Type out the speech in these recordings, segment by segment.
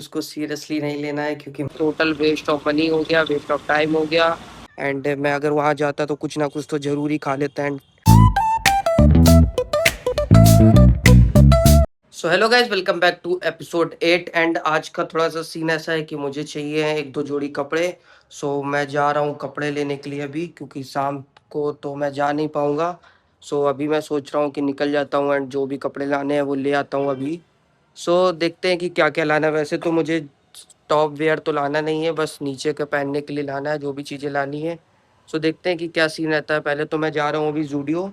उसको सीरियसली नहीं लेना है क्योंकि टोटल वेस्ट ऑफ मनी हो गया, वेस्ट ऑफ टाइम हो गया। एंड मैं अगर वहाँ जाता तो कुछ ना कुछ तो ज़रूर ही खा लेता। And so hello guys, welcome back to episode 8। And आज का थोड़ा सा सीन ऐसा है कि मुझे चाहिए एक दो जोड़ी कपड़े। सो मैं जा रहा हूँ कपड़े लेने के लिए अभी, क्योंकि शाम को तो मैं जा नहीं पाऊँगा। सो अभी मैं सोच रहा हूँ कि निकल जाता हूँ एंड जो भी कपड़े लाने हैं वो ले आता हूँ अभी। सो देखते हैं कि क्या क्या लाना है। वैसे तो मुझे टॉप वेयर तो लाना नहीं है, बस नीचे का पहनने के लिए लाना है जो भी चीज़ें लानी है। सो देखते हैं कि क्या सीन रहता है। पहले तो मैं जा रहा हूँ अभी ज़ूडियो,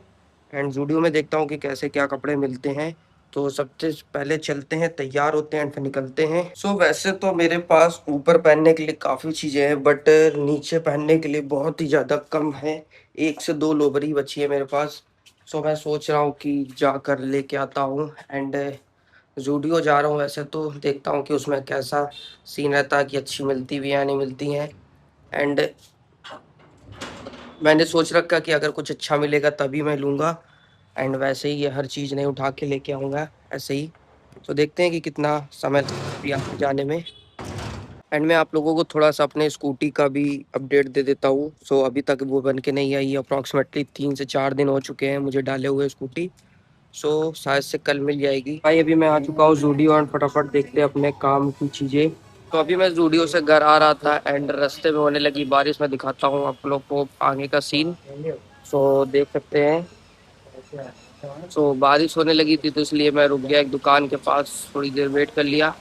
एंड ज़ूडियो में देखता हूँ कि कैसे क्या कपड़े मिलते हैं। तो सबसे पहले चलते हैं, तैयार होते हैं एंड फिर निकलते हैं। सो वैसे तो मेरे पास ऊपर पहनने के लिए काफ़ी चीज़ें हैं, बट नीचे पहनने के लिए बहुत ही ज़्यादा कम है। 1 से 2 लोवर ही बची है मेरे पास। सो मैं सोच रहा हूँ कि जाकर लेके आता हूँ। एंड ज़ूडियो जा रहा हूँ, वैसे तो देखता हूँ कि उसमें कैसा सीन रहता है, कि अच्छी मिलती भी है या नहीं मिलती हैं। एंड मैंने सोच रखा कि अगर कुछ अच्छा मिलेगा तभी मैं लूँगा। एंड वैसे ही ये हर चीज़ नहीं उठा के लेके आऊँगा ऐसे ही। तो देखते हैं कि कितना समय लगता है यहाँ जाने में। एंड मैं आप लोगों को थोड़ा-सा अपने स्कूटी का भी अपडेट दे देता हूँ। सो अभी तक वो बन के नहीं आई है, अप्रॉक्सिमेटली 3 से 4 दिन हो चुके हैं मुझे डाले हुए स्कूटी। सो शायद से कल मिल जाएगी। भाई अभी मैं आ चुका हूँ ज़ूडियो, और फटाफट देखते हैं अपने काम की चीज़ें। तो अभी मैं ज़ूडियो से घर आ रहा था एंड रास्ते में होने लगी बारिश। मैं दिखाता हूँ आप लोग को आगे का सीन। सो देख सकते हैं। सो बारिश होने लगी थी तो इसलिए मैं रुक गया एक दुकान के पास, थोड़ी देर वेट कर लिया।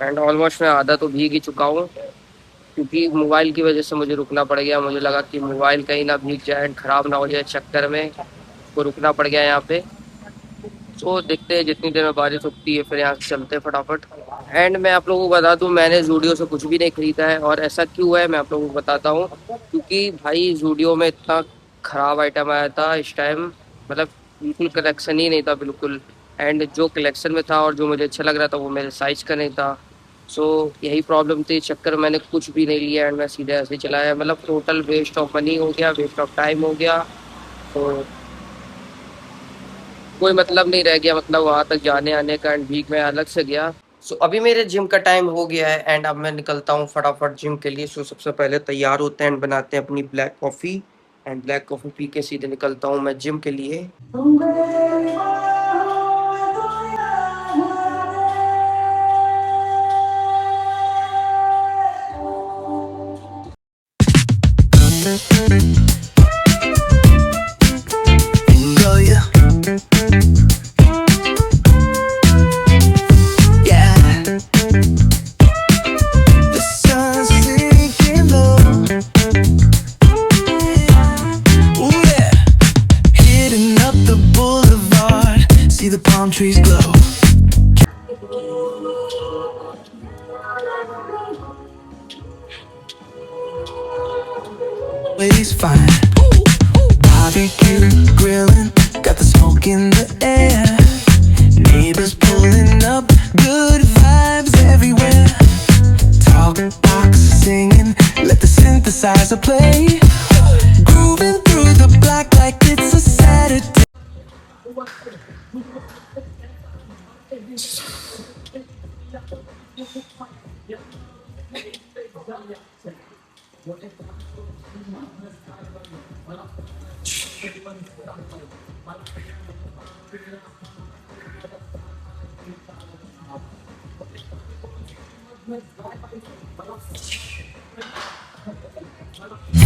एंड ऑलमोस्ट मैं आधा तो भीग ही चुका हूँ, क्योंकि मोबाइल की वजह से मुझे रुकना पड़ गया। मुझे लगा कि मोबाइल कहीं ना भीग जाए एंड ख़राब ना हो जाए, चक्कर में को रुकना पड़ गया यहाँ पे। तो देखते हैं जितनी देर में बारिश रुकती है फिर यहाँ से चलते हैं फटाफट। एंड मैं आप लोगों को बता दूँ, मैंने ज़ूडियो से कुछ भी नहीं खरीदा है। और ऐसा क्यों है मैं आप लोगों को बताता हूँ। क्योंकि भाई ज़ूडियो में इतना ख़राब आइटम आया था इस टाइम, मतलब बिल्कुल कलेक्शन ही नहीं था बिल्कुल। एंड जो कलेक्शन में था और जो मुझे अच्छा लग रहा था वो मेरे साइज़ का नहीं था। सो यही प्रॉब्लम थी, इस चक्कर में मैंने कुछ भी नहीं लिया एंड मैं सीधे ऐसे ही चलाया। मतलब टोटल वेस्ट ऑफ मनी हो गया, वेस्ट ऑफ टाइम हो गया। तो कोई मतलब नहीं रह गया, मतलब वहाँ तक जाने आने का। एंड वीक में अलग से गया। सो अभी मेरे जिम का टाइम हो गया है एंड अब मैं निकलता हूँ फटाफट जिम के लिए। सो सबसे पहले तैयार होते हैं एंड बनाते हैं अपनी black coffee. And black coffee P के सीधे निकलता हूँ मैं जिम के लिए। The palm trees glow. Always fine. Barbecue grilling, got the smoke in the air. Neighbors pulling up, good vibes everywhere. Talk box singing, let the synthesizer play. Grooving through the black like it's a Saturday.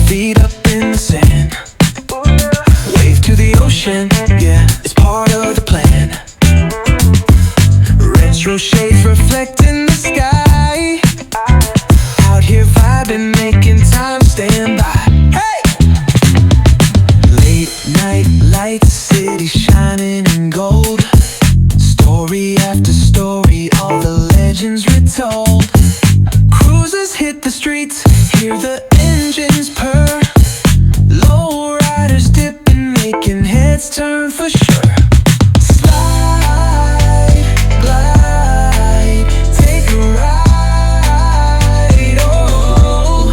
Feet up in the sand, wave to the ocean, yeah, it's part of the plan. Retro shades reflecting the sky. Out here vibing, making time stand by. Hey! Late night lights, city shining in gold. Story after story, all the legends retold. Cruisers hit the streets, hear the engines purr. Low riders dipping, making heads turn for sure. Slide, glide, take a ride. Oh,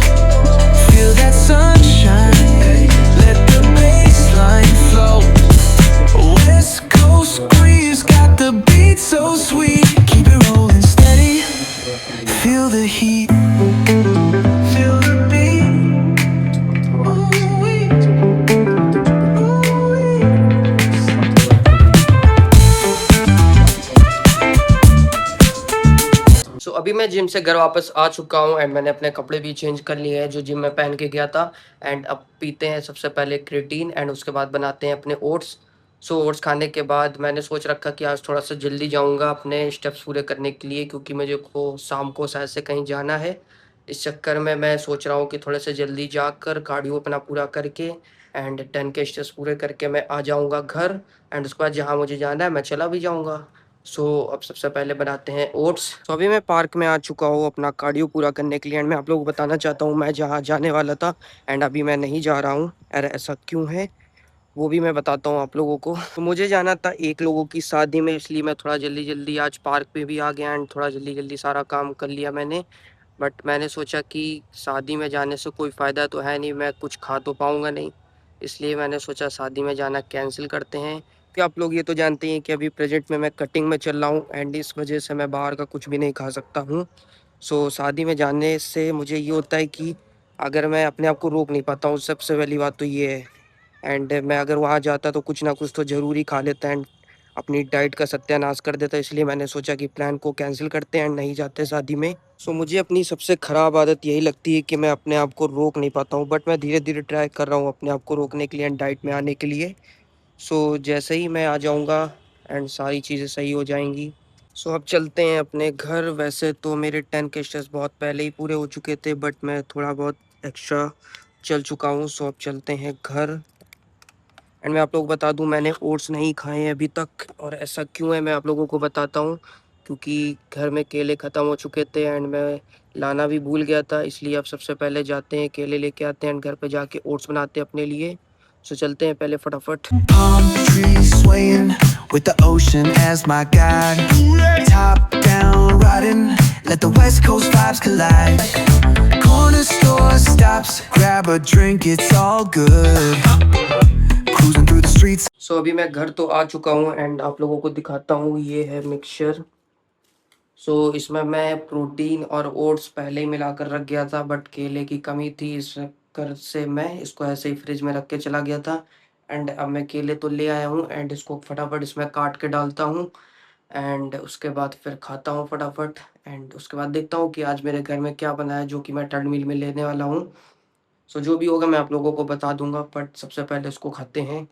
feel that sunshine, let the bassline flow. West Coast breeze got the beat so sweet. Keep it rolling steady, feel feel the heat, feel the beat. Ooh-wee, ooh-wee. सो अभी मैं gym से घर वापस आ चुका हूँ and मैंने अपने कपड़े भी चेंज कर लिए हैं जो जिम में पहन के गया था। एंड अब पीते हैं सबसे पहले क्रिएटिन एंड उसके बाद बनाते हैं अपने ओट्स। सो ओट्स खाने के बाद मैंने सोच रखा कि आज थोड़ा सा जल्दी जाऊँगा अपने स्टेप्स पूरे करने के लिए, क्योंकि मुझे को शाम को शायद से कहीं जाना है। इस चक्कर में मैं सोच रहा हूँ कि थोड़े से जल्दी जाकर कार्डियो अपना पूरा करके एंड 10 के स्टेप्स पूरे करके मैं आ जाऊँगा घर। एंड उसके बाद जहाँ मुझे जाना है मैं चला भी जाऊँगा। सो अब सबसे पहले बनाते हैं ओट्स। तो अभी मैं पार्क में आ चुका हूँ अपना कार्डियो पूरा करने के लिए एंड मैं आप लोगों को बताना चाहता हूँ मैं जहाँ जाने वाला था एंड अभी मैं नहीं जा रहा हूँ। अरे ऐसा क्यों है वो भी मैं बताता हूँ आप लोगों को। तो मुझे जाना था एक लोगों की शादी में, इसलिए मैं थोड़ा जल्दी जल्दी आज पार्क पे भी आ गया एंड थोड़ा जल्दी जल्दी सारा काम कर लिया मैंने। बट मैंने सोचा कि शादी में जाने से कोई फ़ायदा तो है नहीं, मैं कुछ खा तो पाऊँगा नहीं। इसलिए मैंने सोचा शादी में जाना कैंसिल करते हैं। कि आप लोग ये तो जानते ही हैं कि अभी प्रेज़ेंट में मैं कटिंग में चल रहा हूँ एंड इस वज़ह से मैं बाहर का कुछ भी नहीं खा सकता हूँ। सो शादी में जाने से मुझे ये होता है कि अगर मैं अपने आप को रोक नहीं पाता हूँ, सबसे पहली बात तो ये है। एंड मैं अगर वहाँ जाता तो कुछ ना कुछ तो ज़रूर ही खा लेता एंड अपनी डाइट का सत्यानाश कर देता। इसलिए मैंने सोचा कि प्लान को कैंसिल करते हैं एंड नहीं जाते शादी में। सो मुझे अपनी सबसे ख़राब आदत यही लगती है कि मैं अपने आप को रोक नहीं पाता हूँ, बट मैं धीरे-धीरे ट्राई कर रहा हूँ अपने आप को रोकने के लिए एंड डाइट में आने के लिए। सो जैसे ही मैं आ जाऊँगा एंड सारी चीज़ें सही हो जाएँगी। सो अब चलते हैं अपने घर। वैसे तो मेरे 10 के स्टेप्स बहुत पहले ही पूरे हो चुके थे, बट मैं थोड़ा बहुत एक्स्ट्रा चल चुका हूँ। सो अब चलते हैं घर। एंड मैं आप लोगों को बता दूँ मैंने ओट्स नहीं खाए हैं अभी तक, और ऐसा क्यों है मैं आप लोगों को बताता हूँ। क्योंकि घर में केले ख़त्म हो चुके थे एंड मैं लाना भी भूल गया था, इसलिए अब सबसे पहले जाते हैं केले लेके आते हैं एंड घर पे जाके ओट्स बनाते हैं अपने लिए। सो चलते हैं पहले फटाफट। Palm trees swaying with the ocean as my guide. Top down riding, let the West Coast vibes collide. Corner store stops, grab a drink, it's all good. Cruising through the streets. सो अभी मैं घर तो आ चुका हूँ and आप लोगों को दिखाता हूँ, ये है मिक्सचर। सो इसमें मैं प्रोटीन और ओट्स पहले ही मिलाकर रख गया था, बट केले की कमी थी इस कर से मैं इसको ऐसे ही फ्रिज में रख के चला गया था। एंड अब मैं केले तो ले आया हूँ एंड इसको फटाफट इसमें काट के डालता हूँ एंड उसके बाद फिर खाता हूँ फटाफट। एंड उसके बाद देखता हूँ कि आज मेरे घर में क्या बना है जो कि मैं ट्रेडमिल में लेने वाला हूँ। सो जो भी होगा मैं आप लोगों को बता दूंगा, बट सबसे पहले इसको खाते हैं।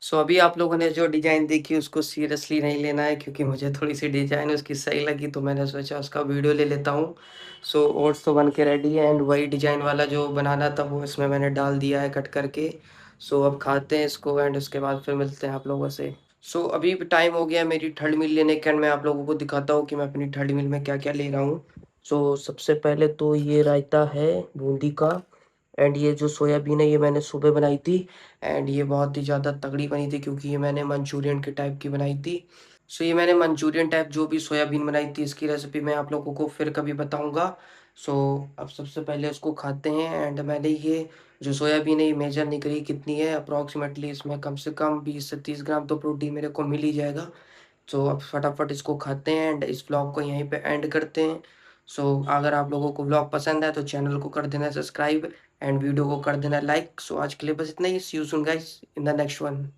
सो अभी आप लोगों ने जो डिज़ाइन देखी उसको सीरियसली नहीं लेना है, क्योंकि मुझे थोड़ी-सी डिज़ाइन उसकी सही लगी तो मैंने सोचा उसका वीडियो ले लेता हूँ। सो ओट्स तो बन के रेडी है एंड वही डिज़ाइन वाला जो बनाना था वो इसमें मैंने डाल दिया है कट करके। सो अब खाते हैं इसको एंड उसके बाद फिर मिलते हैं आप लोगों से। सो अभी टाइम हो गया है मेरी थर्ड मील लेने का एंड मैं आप लोगों को दिखाता हूँ कि मैं अपनी थर्ड मील में क्या-क्या ले रहा हूँ। सो सबसे पहले तो ये रायता है बूंदी का एंड ये जो सोयाबीन है ये मैंने सुबह बनाई थी एंड ये बहुत ही ज़्यादा तगड़ी बनी थी, क्योंकि ये मैंने मंचूरियन के टाइप की बनाई थी। सो ये मैंने मंचूरियन टाइप जो भी सोयाबीन बनाई थी इसकी रेसिपी मैं आप लोगों को फिर कभी बताऊँगा। सो अब सबसे पहले उसको खाते हैं एंड मैंने ये जो सोयाबीन है ये मेजर नहीं करी कितनी है, अप्रॉक्सिमेटली इसमें कम से कम 20 से 30 ग्राम तो प्रोटीन मेरे को मिल ही जाएगा। सो अब फटाफट इसको खाते हैं एंड इस व्लॉग को यहीं पे एंड करते हैं। सो अगर आप लोगों को व्लॉग पसंद है तो चैनल को कर देना सब्सक्राइब एंड वीडियो को कर देना लाइक। सो आज के लिए बस इतना ही। See you soon guys in the next one.